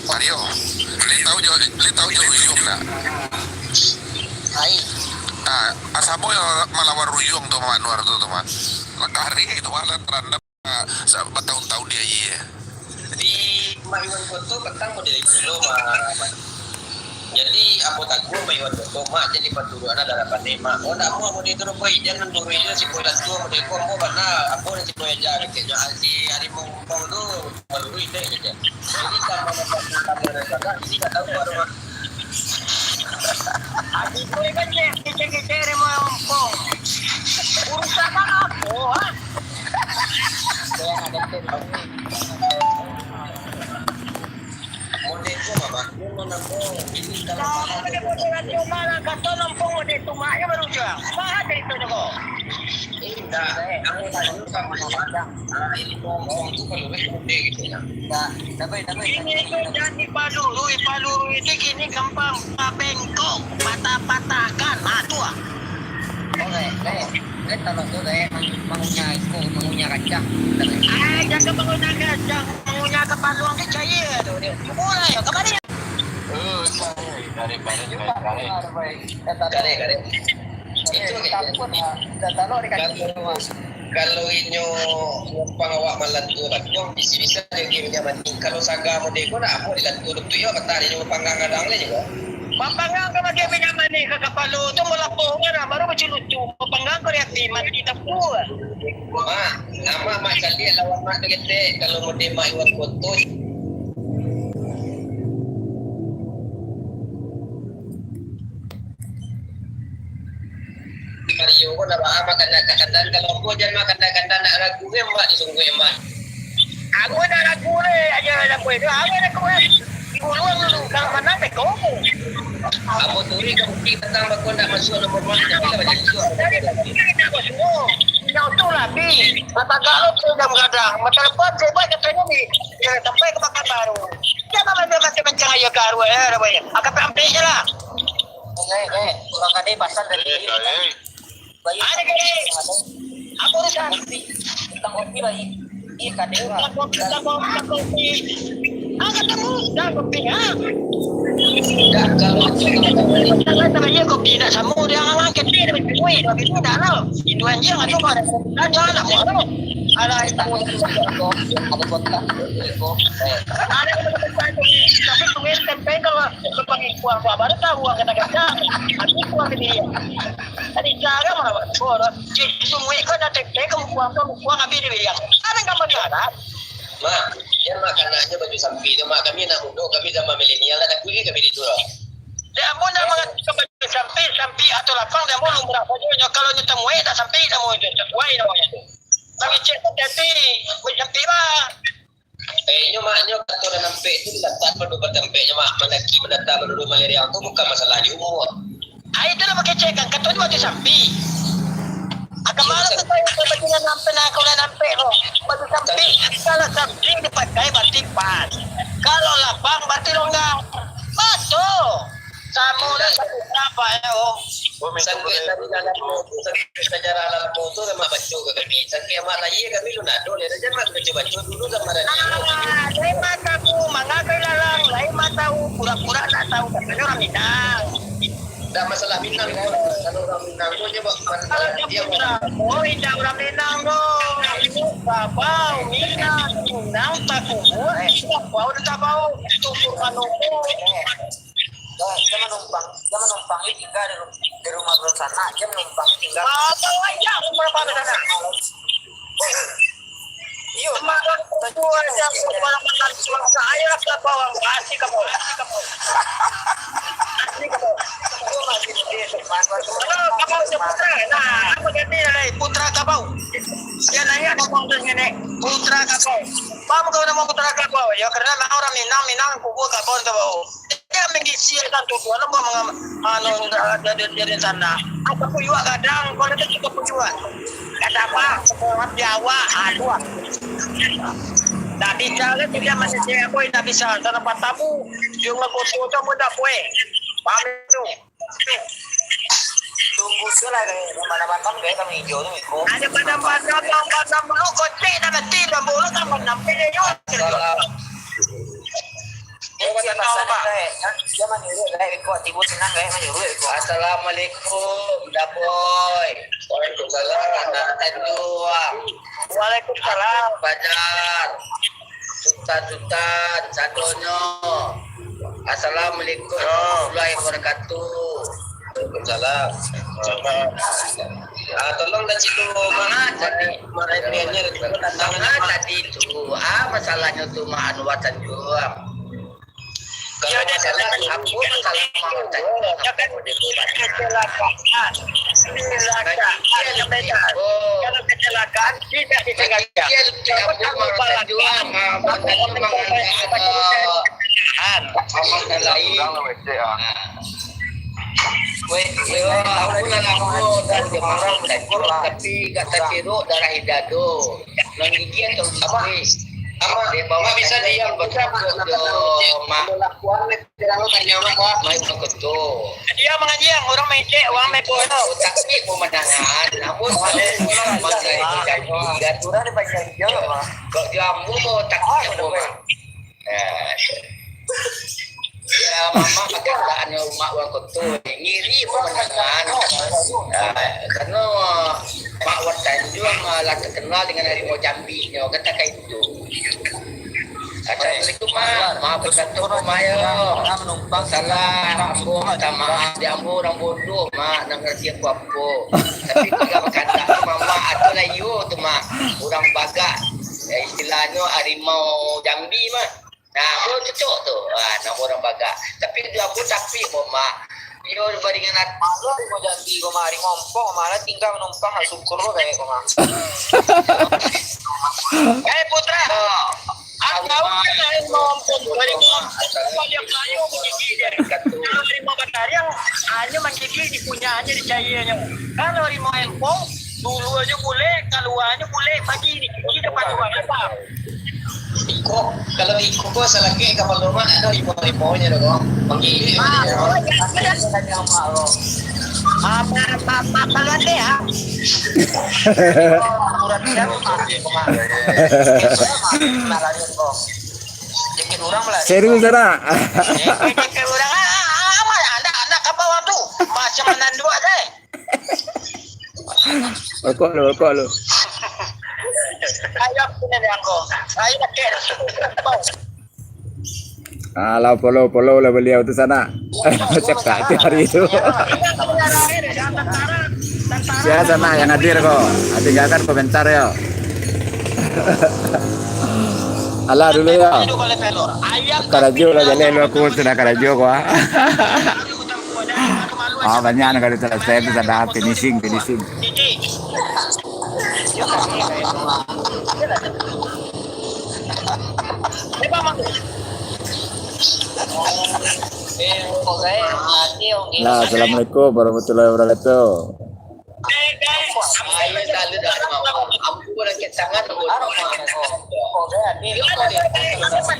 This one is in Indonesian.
Mario. Mario, li tahu jo Ruyung nak. Hai. Asamo yang melawan Ruyung tuh Mak Anwar tuh Mak. Lekari itu malah terendam bertahun-tahun dia iya. Di Mayuan Foto petang model dulu mah. Jadi apa tak gua Mayuan Foto mak jadi paturu ada darapan mak. Oh nak mau model itu boy jangan dulu itu si boy tua model gua mau bana apa si boy aja gitu si hari mau tu baru itu aja. Jadi sama kamera sana ini tak tahu baru mah. Adi boy kan kece-kece mau pong. Urusan apa ha? Saya ada tahu. Model ko mama, yung manapong hindi ka lang pala yung mga kato ng pong model tumaya ba rin siya? Mahal dito na ko. Hindi, ang tayo sa mga madang. Hindi ko ang tukaluwi kung hindi ito niya. Dabay. Hindi ko dyan ipaluro ito kini kampang pabengko, patapatakan, matua. Okay. Let tanong doon mangunya kacang. Ay, jangan mangunya kacang. Mangunya kepaluang ke cair. Mulai, kemana ya? Kare. Itu kalau inyo pangawak malantu kung bisa yung nyaman kalau saga mo de ko na ako dilantu to yo matari yung pangangadang le yo. Mapanggang ka magyaman ni kakapalo to mula po nga na maro machilutu mapanggang ko reakti makita po. Nama makali lawan mak degete kalau mo de maiwan ko to. Mario ko na ba maganda kalau ko diyan maganda na ragu mak disunggu mak. Aku na ragu le aja na pwede. Ako na ko Ibuluang lu kalau mana beko. Abo turi ka bukti tentang bakon nak masuk nomor mana bila banyak tu. Dari kita bos semua. Yang tu labi. Mata kalau sudah gadang, mata lepas sebab katanya ni sampai ke makan baru. Jangan mana macam kencang aja karu ya, boy. Agak sampai je lah. Orang kade pasal dari. Ada kade. Apa urusan? Tentang kopi bayi. Iya kade. Tentang kopi. Ketemu dah kopi dah kalau namanya kopi nak sama dia orang angkat dia dapat duit tapi tu dah lah itu aja nggak tahu ada jangan nak mau ada itu ada kontak ada tapi tunggu sampai kalau panggil kuah baru tahu uang kena kerja aku kuah dia tadi cara mana buat itu mereka nak teh kamu kuah habis dia ada nggak ada mak dia makanannya baju sampi itu mak kami nak muda kami zaman milenial ada kuih kami di turun dia mau nak makan baju sampi atau lapang dia mau lumrah baju kalau nyata muai tak sampi dah mau itu muai namanya kami cek tapi baju sampi mah nyo maknyo kato na nampe itu dilatat pada tempe mak menaki menata menurut malaria itu bukan masalah di umur itu lah pakai cekan kato ni baju sampi Kemarin saya berjalan sampai nak kau nampak loh. Baju sampi kalau sampi dipakai berarti pas. Kalau lapang berarti longgang. Betul. Samu dan apa ya oh. Sampai tadi dalam motor sejarah dalam motor sama baju ke kami. Sampai amat lagi kami lu nak dole aja mak baju dulu sama dah. Lain mataku mangakai lalang, lain mataku pura-pura tak tahu katanya orang Minang. Dah masalah Minang kalau orang Minang tu je masalah dia tidak orang Minang tu babau Minang tak kubur bau dah bau tukur manuku jangan numpang ini tinggal di rumah belum sana jangan numpang tinggal apa aja rumah pada sana iyo makan tujuh aja barang-barang saya ke bawang kasih kamu Kabau si putra, nah apa ganti dari putra kabau? Dia nanya ngomong dengan putra kabau. Paham kau nama putra kabau? Ya karena orang Minang kubur kabau. Dia mengisirkan tujuan apa dari sana. Apa puyuak kadang, kalau itu juga puyuak. Kata apa? Orang Jawa, aduh. Tak bisa kan dia masih saya boy tak bisa karena patamu dia ngaku kamu tak boleh. Paham itu? Tunggu sila mana-mana kayak kami hijau tu ikut. Ada padam bulu kocek dah mati dan bulu kan menampak dia. Assalamualaikum, Dapoy. Waalaikumsalam. Tanjuang. Waalaikumsalam. Badar. Sultan Sadonyo. Assalamualaikum warahmatullahi wabarakatuh. Waalaikumsalam. Tolong dan situ mana tadi itu masalahnya tuh Anwar Tanjuang. Kalau masalah aku masalah mau Tanjuang kalau kecelakaan tidak disengaja. Tapi gak tertiru darah hidado. Nangigi atau apa? Bawa bisa diam betul. Dia mengajian orang mece, orang mepono. Tapi pemandangan, namun gaturan di bagian jauh. Kok jamu takut rumah. Ya mama keadaan mak wakotu ngiri pemandangan. Karena mak Tanjuang lah terkenal dengan harimau Jambi. Kata kayak itu. Assalamualaikum maaf berkantor Maya. Menumpang salah ambo minta maaf di ambo orang bodoh mak nak ngerti aku apa. Tapi kalau kata mama atau layu tu mak orang bagat istilahnya harimau Jambi mah. Nah, aku cocok tu. Nama orang bagat. Tapi dia aku tapi mak. Yo baringan malu mau Jambi kau mari ngompong malah tinggal menumpang syukur lo kayak kau mah. Putra. Aku main ngompong dari kalau yang layu menggigit dari harimau batariang hanya menggigit di punyanya di cahayanya. Kalau harimau empong dulu aja boleh, keluarnya boleh pagi di depan rumah apa? Iko, kalau di Iko kok selagi kapal rumah ada harimau-harimaunya dong. Menggigit. Apa lagi ya? Serius sana? Anak apa waktu? Macam mana dua deh? Kok lo? Ayo punya yang kau. Ayo nak kira. Lah follow lah beliau tu sana. Cek tak hari itu. Saya sana yang hadir kok. Tinggalkan komentar ya. Alah dulu ya. Karajo lah jalan lu aku sudah karajo kok. Banyak nak ada selesai tu sudah finishing. Nah, assalamualaikum warahmatullahi wabarakatuh. Aku nak tangan.